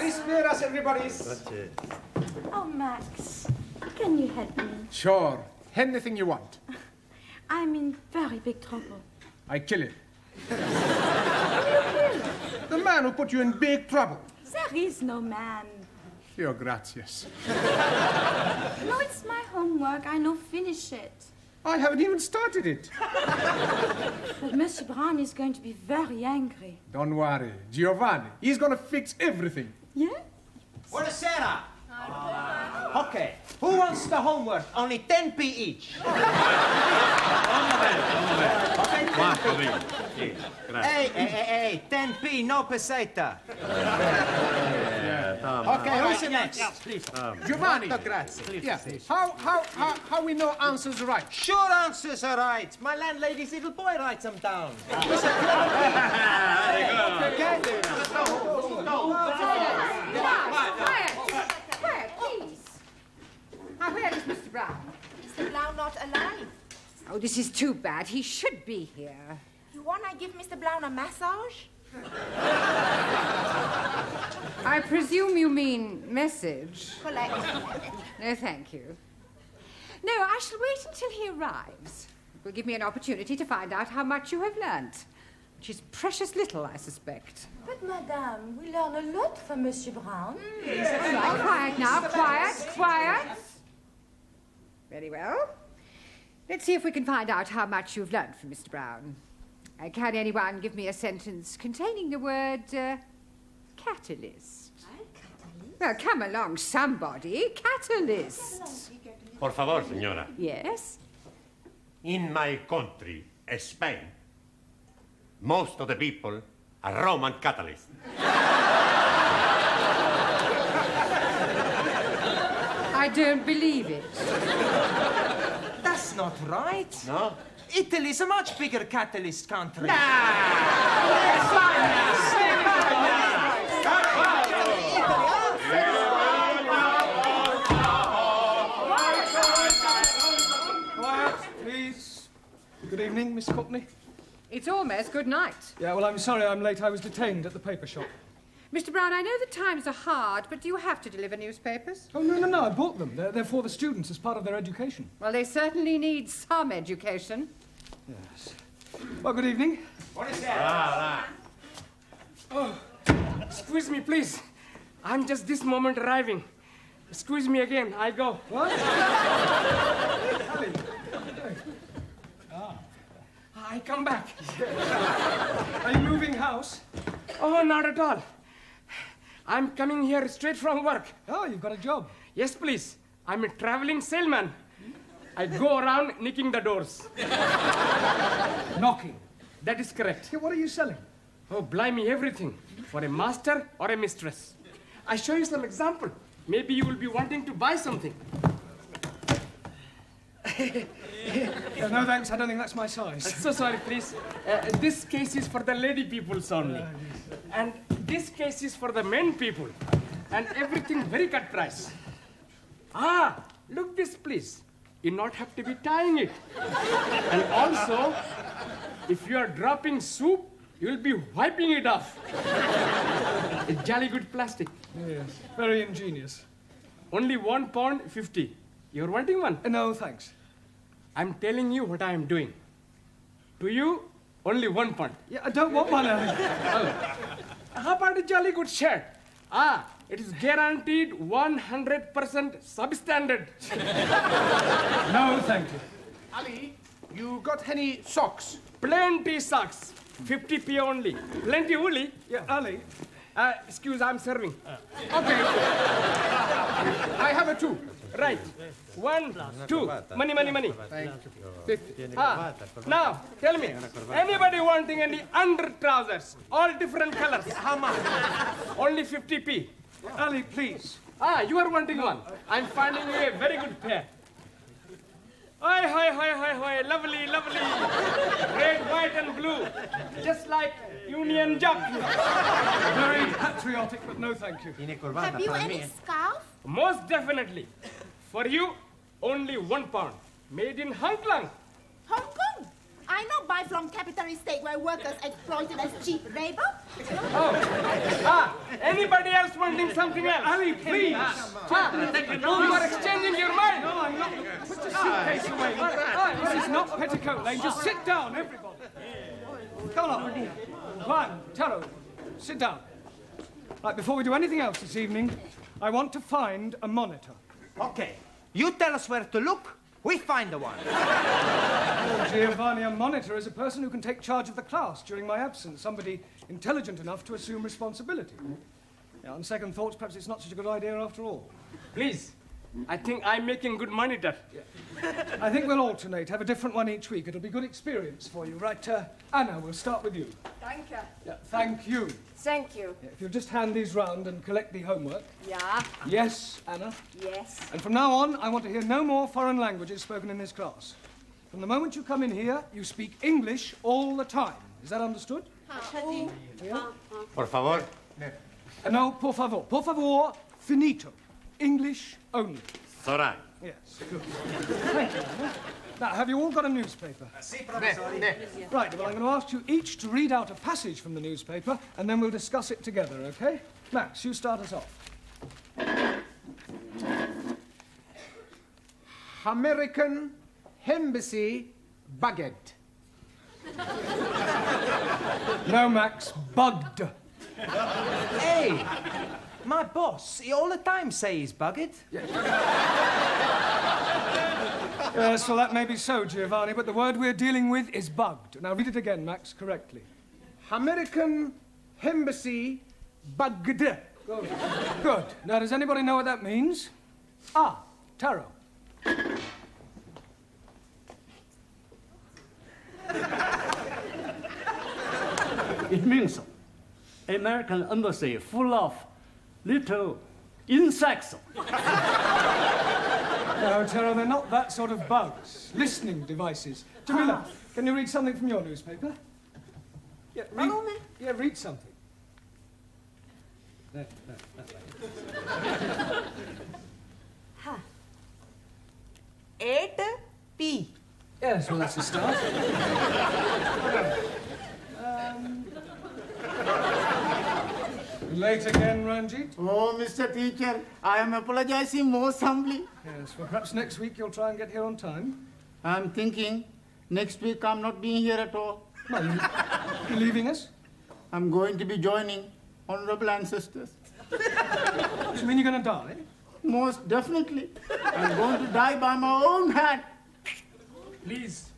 Kalisperas, everybody. Oh, Max, can you help me? Sure. Anything you want. I'm in very big trouble. I kill him. The man who put you in big trouble. There is no man. Your gracias. No, it's my homework. I know finish it. I haven't even started it. But Monsieur Brown is going to be very angry. Don't worry. Giovanni, he's going to fix everything. Yeah? Buonasera. Okay, who wants the homework? Only 10p each. Hey, 10p, no peseta. Okay, who's next? Please. Giovanni. Grazie. Yeah. How we know answers right? Sure answers are right. My landlady's little boy writes them down. Quiet, please. Now, where is Mr. Brown? Mr. Blau not alive. Oh, this is too bad. He should be here. You wanna give Mr. Blau a massage? I presume you mean message. Collect. No, thank you. No, I shall wait until he arrives. It will give me an opportunity to find out how much you have learnt. Which is precious little, I suspect. But, Madame, we learn a lot from Monsieur Brown. All right, quiet now. Quiet. Very well. Let's see if we can find out how much you've learnt from Mr. Brown. Can anyone give me a sentence containing the word catalyst? Well, come along, somebody. Catalyst. Por favor, señora. Yes? In my country, Spain, most of the people are Roman Catholics. I don't believe it. That's not right. No? Italy's a much bigger catalyst country. Quiet, please. Good evening, Miss Courtney. It's almost good night. Yeah, well, I'm sorry I'm late. I was detained at the paper shop. Mr. Brown, I know the times are hard, but do you have to deliver newspapers? Oh, no, I bought them. They're for the students as part of their education. Well, they certainly need some education. Yes. Well, good evening. Oh, excuse me, please. I'm just this moment arriving. Excuse me again. I go. What? Ali. I come back. Are you moving house? Oh, not at all. I'm coming here straight from work. Oh, you've got a job. Yes, please. I'm a traveling salesman. I go around knocking the doors. Knocking. That is correct. Yeah, what are you selling? Oh, blimey, everything. For a master or a mistress. I show you some example. Maybe you will be wanting to buy something. No, thanks. I don't think that's my size. So sorry, please. This case is for the lady peoples only. And this case is for the men people. And everything very cut price. Ah, look this, please. You not have to be tying it. And also, if you are dropping soup, you'll be wiping it off. It's jolly good plastic. Yes, very ingenious. Only £1.50. You're wanting one? No, thanks. I'm telling you what I am doing. To you, only £1. Yeah, I don't want one. How about a jolly good shirt? Ah, it is guaranteed 100% substandard. No, thank you. Ali, you got any socks? Plenty socks. 50p only. Plenty woolly. Yeah, Ali. Excuse, I'm serving. Okay. I have a two. Right. 1, 2. Money. Now, tell me, anybody wanting any under trousers? All different colors. How much? Only 50p. Ali, please. You are wanting one. I'm finding you a very good pair. Hi. Lovely. Red, white, and blue. Just like Union Jack. Very patriotic, but no, thank you. Have you any scarf? Most definitely. For you, only £1. Made in Hong Kong. Hong Kong? I know buy from capitalist state where workers exploited as cheap labor. Anybody else wanting something else. Ali, please. You are exchanging your mind. No, I'm not. Put your suitcase away. This is not Petticoat Lane. Just sit down, everybody. Come on. Juan, Taro, sit down. Right, before we do anything else this evening, I want to find a monitor. Okay. You tell us where to look, we find the one. Oh, Giovanni, a monitor is a person who can take charge of the class during my absence, somebody intelligent enough to assume responsibility. Yeah, on second thoughts, perhaps it's not such a good idea after all. Please. I think I'm making good monitor. I think we'll alternate, have a different one each week. It'll be good experience for you. Right, Anna, we'll start with you. Thank you. Yeah, thank you. Thank you. Yeah, if you'll just hand these round and collect the homework. Yeah. Yes, Anna. Yes. And from now on, I want to hear no more foreign languages spoken in this class. From the moment you come in here, you speak English all the time. Is that understood? Por favor. No, por favor. Por favor, finito. English only. Sora. Yes, good. Thank you, Anna. Now, have you all got a newspaper? Right, well, I'm going to ask you each to read out a passage from the newspaper, and then we'll discuss it together, okay? Max, you start us off. American Embassy Baguette. No, Max, bugged. Hey, my boss, he all the time say he's bugged. Yes, well, that may be so, Giovanni, but the word we're dealing with is bugged. Now, read it again, Max, correctly. American Embassy Baguette. Good. Good. Now, does anybody know what that means? Ah, Taro. It means American embassy full of little insects. No, Taro, they're not that sort of bugs. Listening devices. Jamila, can you read something from your newspaper? Yeah, read something. There, that's right. 8P. Yes, well, that's a start. Late again, Ranjit? Oh, Mr. Teacher, I am apologizing most humbly. Yes, well, perhaps next week you'll try and get here on time. I'm thinking next week I'm not being here at all. No, you're leaving us? I'm going to be joining honorable ancestors. Do you mean you're going to die? Most definitely. I'm going to die by my own hand. Please,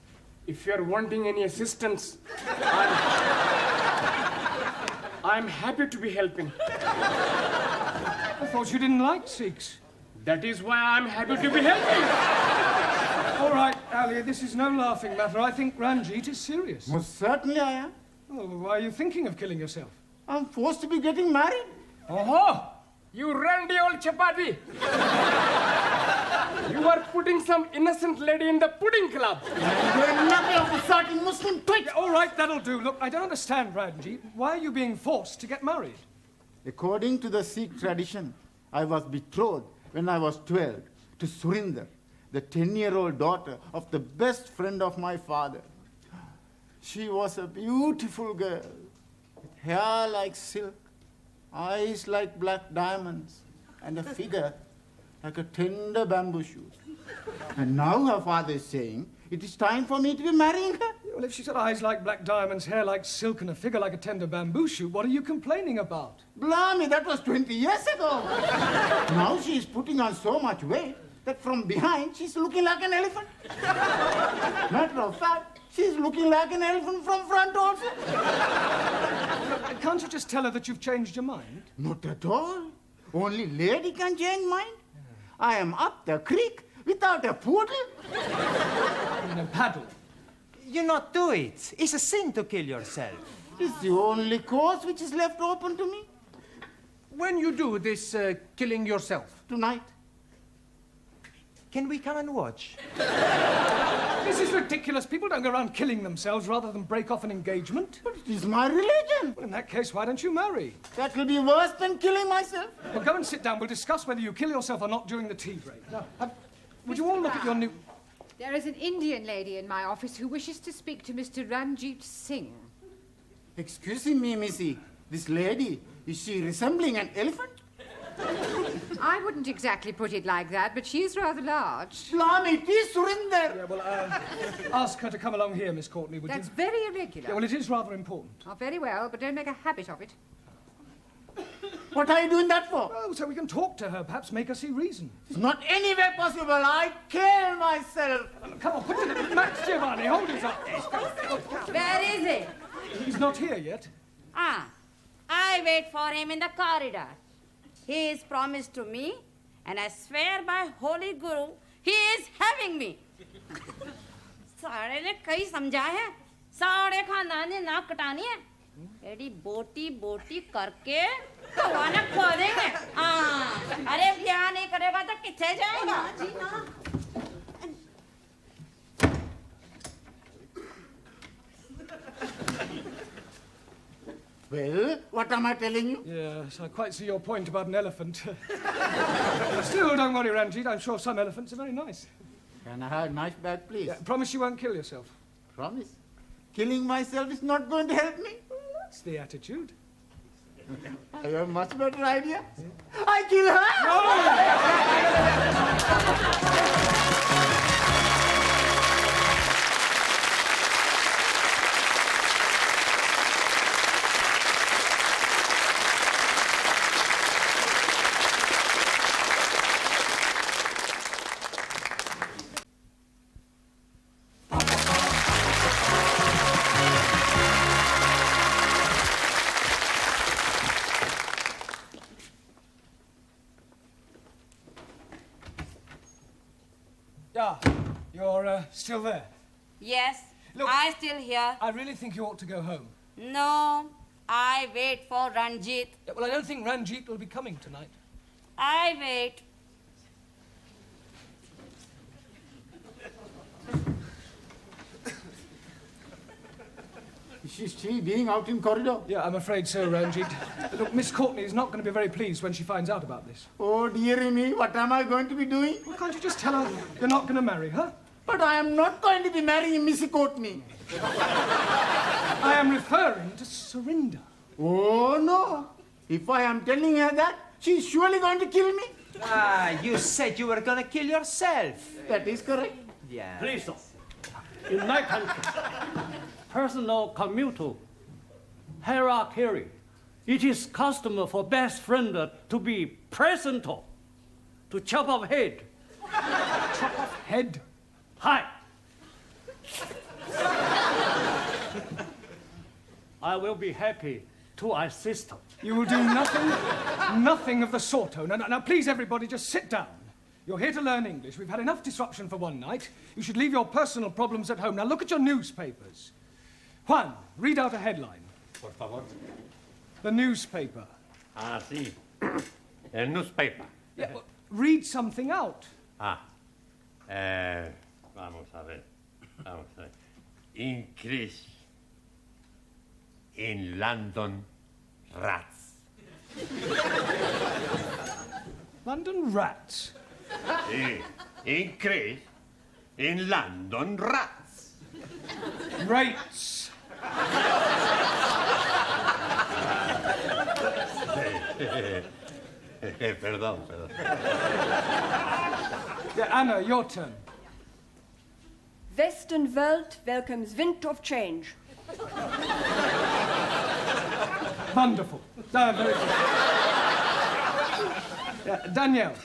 if you're wanting any assistance, I'm happy to be helping. I thought you didn't like Sikhs. That is why I'm happy to be helping. All right, Ali, this is no laughing matter. I think Ranjit is serious. Most certainly I am. Oh, well, why are you thinking of killing yourself? I'm forced to be getting married. Oh, you randy old chapati. You are putting some innocent lady in the pudding club. You're nothing of the sort, you Muslim twit. Yeah, all right, that'll do. Look, I don't understand, Ranjit. Why are you being forced to get married? According to the Sikh tradition, I was betrothed when I was 12 to Surinder, the 10-year-old daughter of the best friend of my father. She was a beautiful girl, with hair like silk, eyes like black diamonds, and a figure like a tender bamboo shoot. And now her father is saying it is time for me to be marrying her. Well, if she's got eyes like black diamonds, hair like silk, and a figure like a tender bamboo shoot, what are you complaining about? Blimey, that was 20 years ago. Now she is putting on so much weight that from behind she's looking like an elephant. Matter of fact, she's looking like an elephant from front also. Can't you just tell her that you've changed your mind? Not at all. Only lady can change mind. I am up the creek without a poodle. In a paddle. You not do it. It's a sin to kill yourself. It's the only course which is left open to me. When you do this killing yourself? Tonight. Can we come and watch? This is ridiculous. People don't go around killing themselves rather than break off an engagement. But it is my religion. Well, in that case, why don't you marry? That will be worse than killing myself. Well, go and sit down. We'll discuss whether you kill yourself or not during the tea break. Now, would you all look at your new... There is an Indian lady in my office who wishes to speak to Mr. Ranjit Singh. Excuse me, Missy. This lady, is she resembling an elephant? I wouldn't exactly put it like that, but she's rather large. Blimey, it is Surinder. Yeah, well, ask her to come along here, Miss Courtney, would That's you? very irregular. Yeah, well, it is rather important. Oh, very well, but don't make a habit of it. What are you doing that for? Oh, so we can talk to her, perhaps make her see reason. It's not any way possible. I kill myself. Come on, put it in. Max Giovanni, hold his up. Where is he? He's not here yet. Ah, I wait for him in the corridor. He is promised to me, and I swear by Holy Guru, he is having me. सारे ने कई समझा है, सारे खानदान ने नाक कटानी है। एडी बोटी बोटी करके कवाना खो देंगे। हाँ, अरे ब्याह नहीं करेगा तो किथे जाएगा? Well, what am I telling you? Yes, I quite see your point about an elephant. Still, don't worry, Ranjit. I'm sure some elephants are very nice. Can I have a nice bag, please? Yeah, promise you won't kill yourself. Promise. Killing myself is not going to help me. That's the attitude. I have a much better idea. I kill her! Ah, you're still there. Yes, Look- I still here. I really think you ought to go home. No, I wait for Ranjit. Yeah, well, I don't think Ranjit will be coming tonight. I wait. Is she still being out in corridor? Yeah, I'm afraid so, Ranjit. Look, Miss Courtney is not going to be very pleased when she finds out about this. Oh, dearie me, what am I going to be doing? Well, can't you just tell her you're not going to marry her? But I am not going to be marrying Missy Courtney. I am referring to Surinder. Oh, no. If I am telling her that, she's surely going to kill me. Ah, you said you were gonna kill yourself. That is correct. Yeah. Please, sir. In my country, personal commutal hierarchy, it is custom for best friend to be present to chop off head. Chop off head. Hi. I will be happy to assist. You will do nothing of the sort. Oh, now, please, everybody, just sit down. You're here to learn English. We've had enough disruption for one night. You should leave your personal problems at home. Now, look at your newspapers. Juan, read out a headline. Por favor. The newspaper. Ah, sí. El newspaper. Yeah, well, read something out. Ah. Vamos a ver. Vamos a ver. Increase in London rats. London rats. Sí. Increase in London rats. Rates. Perdón. Yeah, Anna, your turn. Western world welcomes wind of change. Wonderful. Very good. Yeah, Danielle.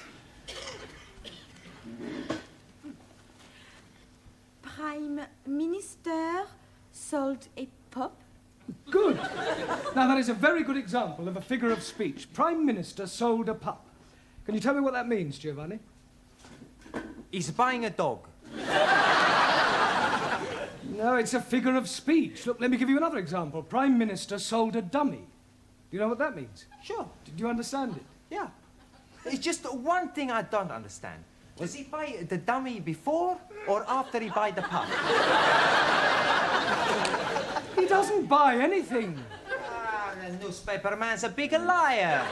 Prime Minister sold a pup. Good. Now, that is a very good example of a figure of speech. Prime Minister sold a pup. Can you tell me what that means, Giovanni? He's buying a dog. No, it's a figure of speech. Look, let me give you another example. Prime Minister sold a dummy. Do you know what that means? Sure. Did you understand it? Yeah. It's just one thing I don't understand. Does he buy the dummy before or after he buy the pup? He doesn't buy anything. Ah, the newspaper man's a big liar.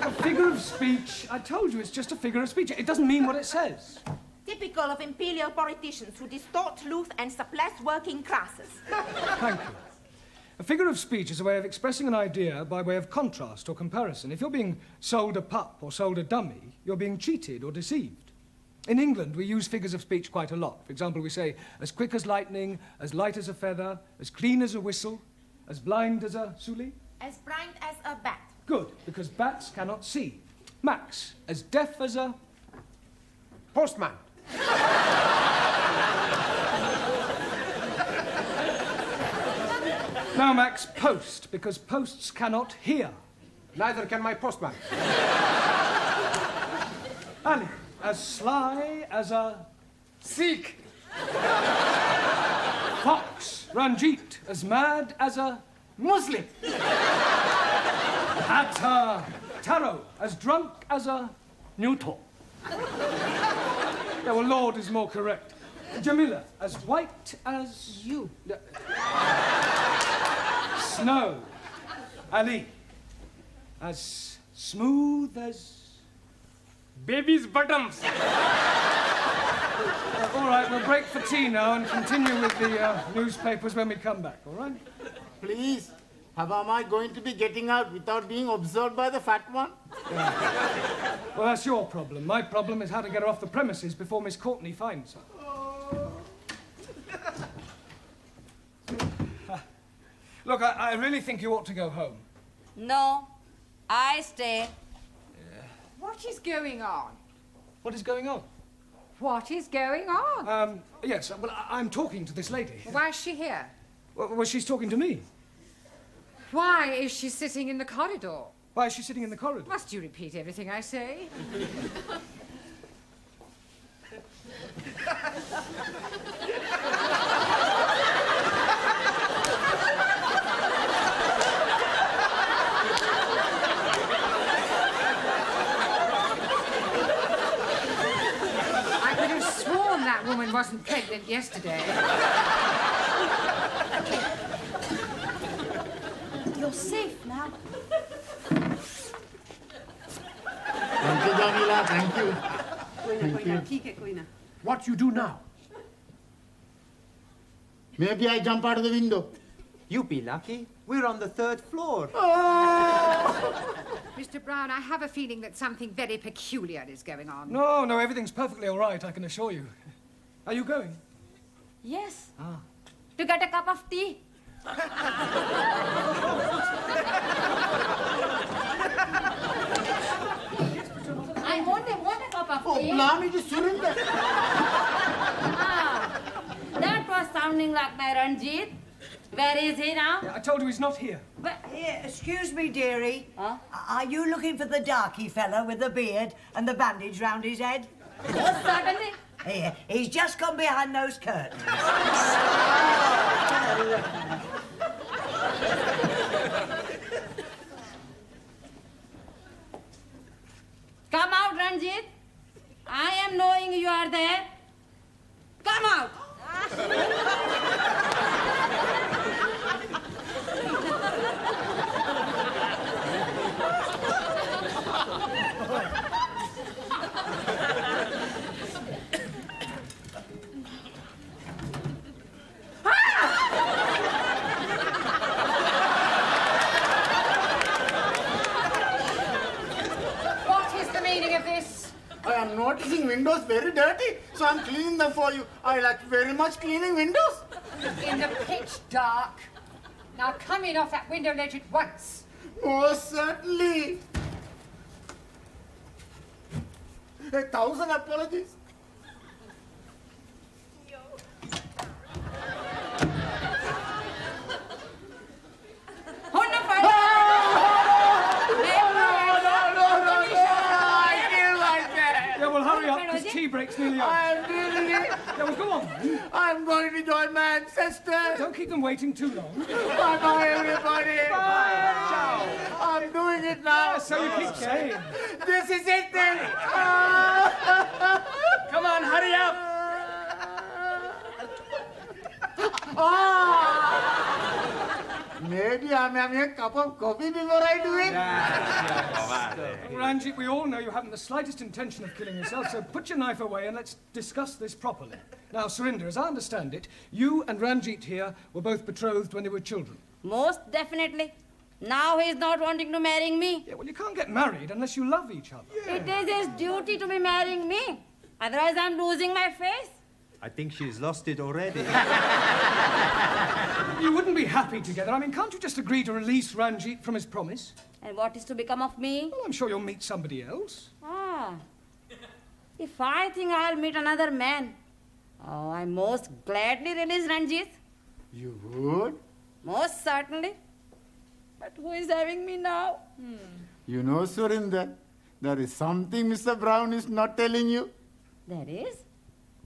A figure of speech. I told you it's just a figure of speech. It doesn't mean what it says. Typical of imperial politicians who distort truth and suppress working classes. Thank you. A figure of speech is a way of expressing an idea by way of contrast or comparison. If you're being sold a pup or sold a dummy, you're being cheated or deceived. In England, we use figures of speech quite a lot. For example, we say, as quick as lightning, as light as a feather, as clean as a whistle, as blind as a suli. As blind as a bat. Good, because bats cannot see. Max, as deaf as a... Postman. Now, Max, post, because posts cannot hear. Neither can my postman. Ali, as sly as a... Sikh. Fox. Ranjeet, as mad as a... Muslim. Hatter. Taro, as drunk as a... Neutral. Yeah, well, Lord is more correct. Jamila, as white as... You. Snow. Ali, as smooth as... Baby's bottoms. All right, we'll break for tea now and continue with the newspapers when we come back, all right? Please, how am I going to be getting out without being observed by the fat one? Yeah. Well, that's your problem. My problem is how to get her off the premises before Miss Courtney finds her. Look, I really think you ought to go home. No, I stay. What is going on? What is going on? What is going on? Yes, well, I'm talking to this lady. Why is she here? Well, she's talking to me. Why is she sitting in the corridor? Why is she sitting in the corridor? Must you repeat everything I say? I could have sworn that woman wasn't pregnant yesterday. You're safe now. Thank you, Jamila, thank you. What you do now? Maybe I jump out of the window. You be lucky. We're on the 3rd floor. Mr. Brown, I have a feeling that something very peculiar is going on. No, everything's perfectly all right, I can assure you. Are you going? Yes. To get a cup of tea. I want a cup of tea. Blimey, just surrender. That was sounding like my Ranjit. Where is he now? I told you he's not here. But, Excuse me, dearie. Huh? Are you looking for the darky fella with the beard and the bandage round his head? Certainly. Here, he's just gone behind those curtains. Come out, Ranjit. I am knowing you are there. Come out. What is the meaning of this? I am noticing windows very dirty, so I'm cleaning them for you. I like very much cleaning windows. In the pitch dark. Now come in off that window ledge at once. Most certainly. 1,000 apologies. Yeah, well, hurry up, because tea break's nearly over. I'm really... Yeah, well, go on then. I'm going to join my ancestors. Don't keep them waiting too long. Bye-bye, everybody. Bye. Ciao. I'm doing it now. So you keep saying. This is it then. Come on, hurry up. Maybe I'm having a cup of coffee before I do it. Ranjit, we all know you haven't the slightest intention of killing yourself, so put your knife away and let's discuss this properly. Now, Surinder, as I understand it, you and Ranjit here were both betrothed when they were children. Most definitely. Now he is not wanting to marry me. Yeah, well, you can't get married unless you love each other. It is his duty to be marrying me. Otherwise, I'm losing my face. I think she's lost it already. You wouldn't be happy together. I mean, can't you just agree to release Ranjeet from his promise? And what is to become of me? Well, I'm sure you'll meet somebody else. Ah. If I think I'll meet another man, I most gladly release Ranjit. You would? Most certainly. But who is having me now? You know, Surinder, there is something Mr. Brown is not telling you. There is?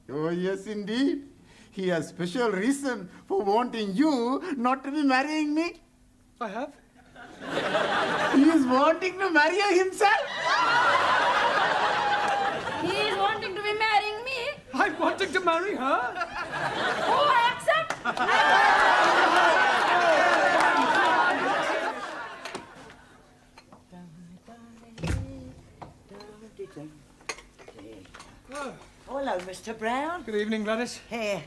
Oh, yes, indeed. He has special reason for wanting you not to be marrying me. I have. He is wanting to marry you himself. He is wanting to be marrying me. I'm wanting to marry her. Oh, I accept. Oh, hello, Mr. Brown. Good evening, Gladys. Here.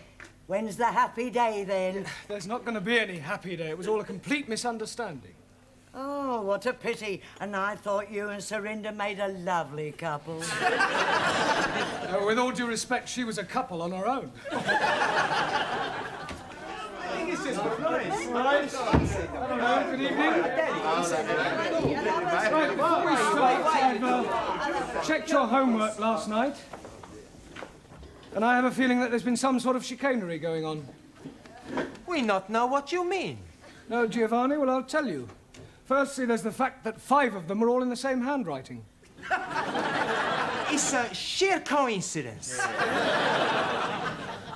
When's the happy day, then? There's not going to be any happy day. It was all a complete misunderstanding. Oh, what a pity. And I thought you and Surinder made a lovely couple. With all due respect, she was a couple on her own. I think it's just nice. Hello, good evening. Right, before we start, I've checked your homework last night. And I have a feeling that there's been some sort of chicanery going on. We not know what you mean. No, Giovanni? Well, I'll tell you. Firstly, there's the fact that 5 of them are all in the same handwriting. It's a sheer coincidence.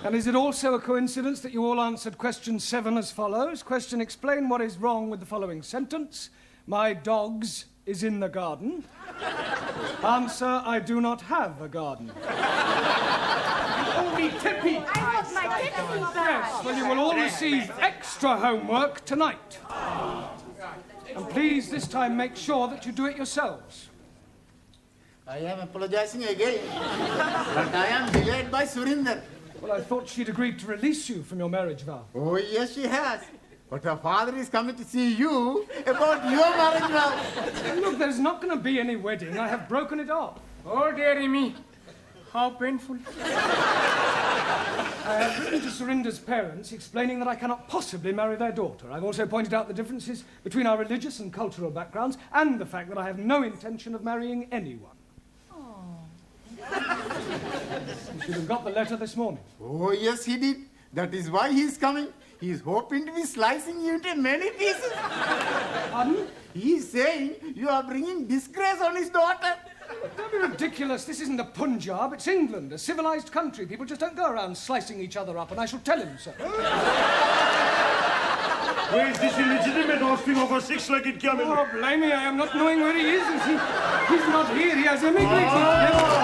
And is it also a coincidence that you all answered question 7 as follows? Question, explain what is wrong with the following sentence. My dogs is in the garden. Answer, I do not have a garden. Only Tippy. I want my Tippy back. Yes, well, you will all receive extra homework tonight. And please, this time, make sure that you do it yourselves. I am apologizing again. But I am delayed by Surinder. Well, I thought she'd agreed to release you from your marriage vow. Oh, yes, she has. But her father is coming to see you about your marriage vow. Look, there's not going to be any wedding. I have broken it off. Oh, dearie me. How painful. I have written to Surinder's parents explaining that I cannot possibly marry their daughter. I've also pointed out the differences between our religious and cultural backgrounds and the fact that I have no intention of marrying anyone. You should have got the letter this morning. Oh, yes, he did. That is why he is coming. He is hoping to be slicing you into many pieces. Pardon? He is saying you are bringing disgrace on his daughter. Don't be ridiculous. This isn't the Punjab. It's England, a civilized country. People just don't go around slicing each other up, and I shall tell him so. Where is this illegitimate offspring of a 6-legged camel? Oh, blimey, I am not knowing where he is. He's not here. He has emigrated. Never.